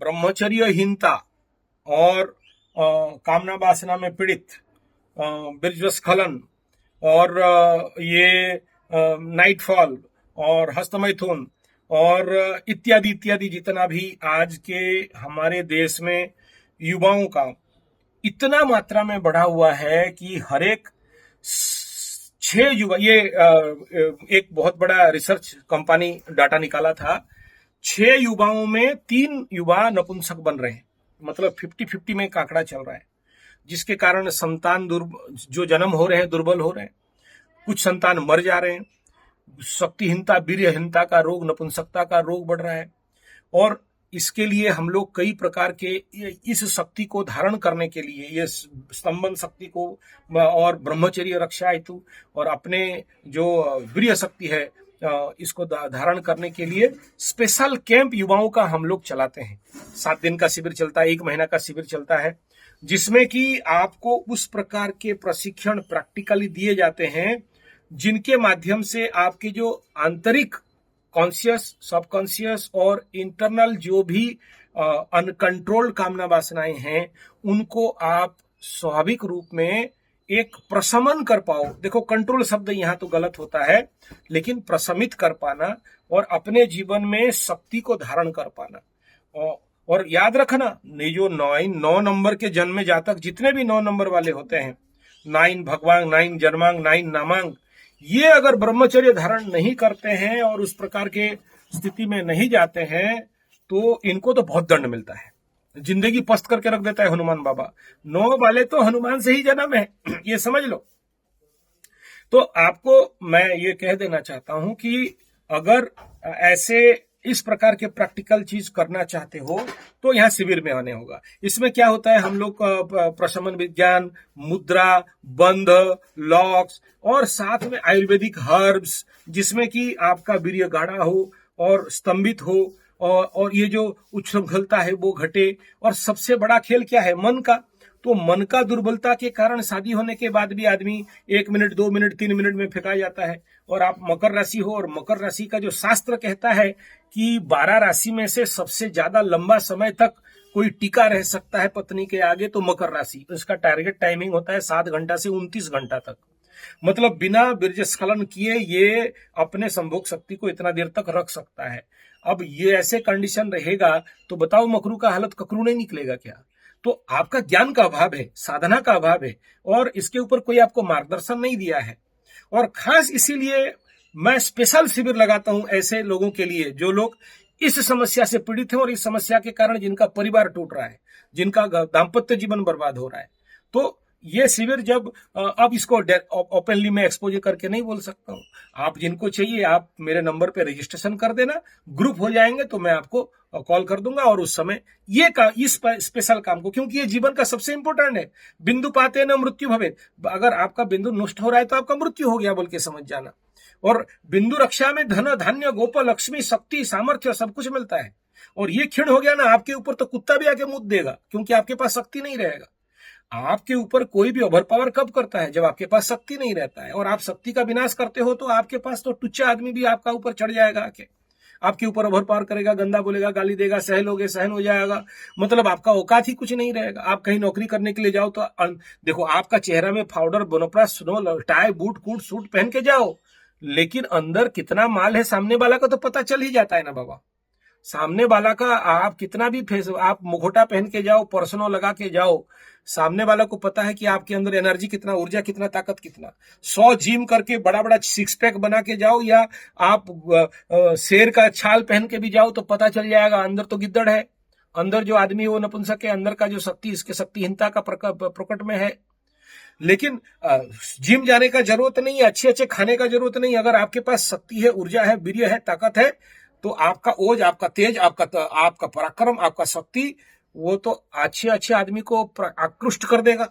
ब्रह्मचर्यहीनता और कामना वासना में पीड़ित, बीरजस्खलन और ये नाइटफॉल और हस्तमैथुन और इत्यादि इत्यादि जितना भी आज के हमारे देश में युवाओं का इतना मात्रा में बढ़ा हुआ है कि हर एक 6 युवा, ये एक बहुत बड़ा रिसर्च कंपनी डाटा निकाला था, 6 युवाओं में 3 युवा नपुंसक बन रहे हैं। मतलब 50-50 में एक आंकड़ा चल रहा है, जिसके कारण संतान जो जन्म हो रहे हैं दुर्बल हो रहे हैं, कुछ संतान मर जा रहे हैं, शक्तिहीनता, वीर्यहीनता का रोग, नपुंसकता का रोग बढ़ रहा है। और इसके लिए हम लोग कई प्रकार के इस शक्ति को धारण करने के लिए, ये स्तंभन शक्ति को और ब्रह्मचर्य रक्षा हेतु और अपने जो वीर्य शक्ति है इसको धारण करने के लिए स्पेशल कैंप युवाओं का हम लोग चलाते हैं। 7 दिन का शिविर चलता है, 1 महीना का शिविर चलता है, जिसमें कि आपको उस प्रकार के प्रशिक्षण प्रैक्टिकली दिए जाते हैं जिनके माध्यम से आपके जो आंतरिक कॉन्शियस, सबकॉन्शियस और इंटरनल जो भी अनकंट्रोल्ड कामना वासनाएं हैं उनको आप स्वाभाविक रूप में एक प्रशमन कर पाओ। देखो, कंट्रोल शब्द यहाँ तो गलत होता है, लेकिन प्रशमित कर पाना और अपने जीवन में शक्ति को धारण कर पाना। और याद रखना, ये जो 9 नंबर के जन्म में जातक जितने भी 9 नंबर वाले होते हैं, 9 भगवान, 9 जन्मांग, 9 नामांग, ये अगर ब्रह्मचर्य धारण नहीं करते हैं और उस प्रकार के स्थिति में नहीं जाते हैं तो इनको तो बहुत दंड मिलता है, जिंदगी पस्त करके रख देता है हनुमान बाबा। 9 वाले तो हनुमान से ही जन्म है, ये समझ लो। तो आपको मैं ये कह देना चाहता हूं कि अगर ऐसे इस प्रकार के प्रैक्टिकल चीज करना चाहते हो तो यहाँ शिविर में आने होगा। इसमें क्या होता है, हम लोग प्रशमन विज्ञान, मुद्रा, बंध, लॉक्स और साथ में आयुर्वेदिक हर्ब्स, जिसमें कि आपका वीर्य गाढ़ा हो और स्तंभित हो और ये जो उच्छृंखलता है वो घटे। और सबसे बड़ा खेल क्या है, मन का। तो मन का दुर्बलता के कारण शादी होने के बाद भी आदमी 1 मिनट, 2 मिनट, 3 मिनट में फेंका जाता है। और आप मकर राशि हो, और मकर राशि का जो शास्त्र कहता है कि 12 राशि में से सबसे ज्यादा लंबा समय तक कोई टिका रह सकता है पत्नी के आगे, तो मकर राशि। इसका टारगेट टाइमिंग होता है 7 घंटा से 29 घंटा तक। मतलब बिना बीर्जस्खलन किए ये अपने संभोग शक्ति को इतना देर तक रख सकता है। अब ये ऐसे कंडीशन रहेगा तो बताओ मकरू का हालत ककरू नहीं निकलेगा क्या? तो आपका ज्ञान का अभाव है, साधना का अभाव है, और इसके ऊपर कोई आपको मार्गदर्शन नहीं दिया है। और खास इसीलिए मैं स्पेशल शिविर लगाता हूं ऐसे लोगों के लिए जो लोग इस समस्या से पीड़ित हैं और इस समस्या के कारण जिनका परिवार टूट रहा है, जिनका दाम्पत्य जीवन बर्बाद हो रहा है। तो ये शिविर जब अब इसको ओपनली मैं एक्सपोजर करके नहीं बोल सकता हूं। आप जिनको चाहिए आप मेरे नंबर पे रजिस्ट्रेशन कर देना, ग्रुप हो जाएंगे तो मैं आपको कॉल कर दूंगा। और उस समय इस स्पेशल काम को, क्योंकि ये जीवन का सबसे इंपॉर्टेंट है, बिंदु पाते न मृत्यु भवेत्। अगर आपका बिंदु नष्ट हो रहा है तो आपका मृत्यु हो गया बोल के समझ जाना। और बिंदु रक्षा में धन, धान्य, गोप, लक्ष्मी, शक्ति, सामर्थ्य सब कुछ मिलता है। और ये क्षीण हो गया ना आपके ऊपर तो कुत्ता भी आके मुद्द देगा, क्योंकि आपके पास शक्ति नहीं रहेगा। आपके ऊपर कोई भी ओवर पावर कब करता है, जब आपके पास शक्ति नहीं रहता है। और आप शक्ति का विनाश करते हो तो आपके पास तो टुच्चा आदमी भी आपका ऊपर चढ़ जाएगा, आके आपके ऊपर ओवर पावर करेगा, गंदा बोलेगा, गाली देगा, सहलोगे, सहन हो जाएगा। मतलब आपका औकात ही कुछ नहीं रहेगा। आप कहीं नौकरी करने के लिए जाओ तो देखो, आपका चेहरा में पाउडर, बोनोप्रा, स्नो, टाई, बूट, कूट, सूट पहन के जाओ, लेकिन अंदर कितना माल है सामने वाला का तो पता चल ही जाता है ना बाबा। सामने वाला का आप कितना भी फेस, आप मुखोटा पहन के जाओ, पर्सनल लगा के जाओ, सामने वाला को पता है कि आपके अंदर एनर्जी कितना, ऊर्जा कितना, ताकत कितना। 100 जिम करके बड़ा बड़ा 6 पैक बना के जाओ, या आप शेर का छाल पहन के भी जाओ तो पता चल जाएगा अंदर तो गिद्दड़ है। अंदर जो आदमी वो नपुंसक के अंदर का जो शक्ति इसके शक्तिहीनता का प्रकट में है। लेकिन जिम जाने का जरूरत नहीं है, अच्छे अच्छे खाने का जरूरत नहीं। अगर आपके पास शक्ति है, ऊर्जा है, वीर्य है, ताकत है, तो आपका ओज, आपका तेज, आपका पराक्रम, आपका शक्ति, वो तो अच्छे आदमी को आकृष्ट कर देगा।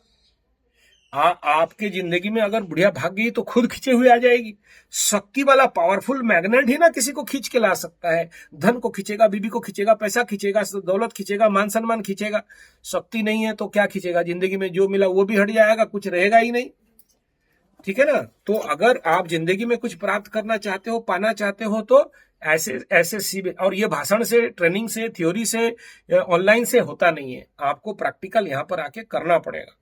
आपके जिंदगी में अगर बुढ़िया भाग गई तो खुद खींचे हुए आ जाएगी। शक्ति वाला पावरफुल मैग्नेट ही ना किसी को खींच के ला सकता है। धन को खींचेगा, बीबी को खींचेगा, पैसा खींचेगा, दौलत खींचेगा, मान सम्मान खींचेगा। शक्ति नहीं है तो क्या खींचेगा? जिंदगी में जो मिला वो भी हट जाएगा, कुछ रहेगा ही नहीं। ठीक है ना? तो अगर आप जिंदगी में कुछ प्राप्त करना चाहते हो, पाना चाहते हो, तो ऐसे ऐसे और ये भाषण से, ट्रेनिंग से, थ्योरी से, ऑनलाइन से होता नहीं है, आपको प्रैक्टिकल यहाँ पर आके करना पड़ेगा।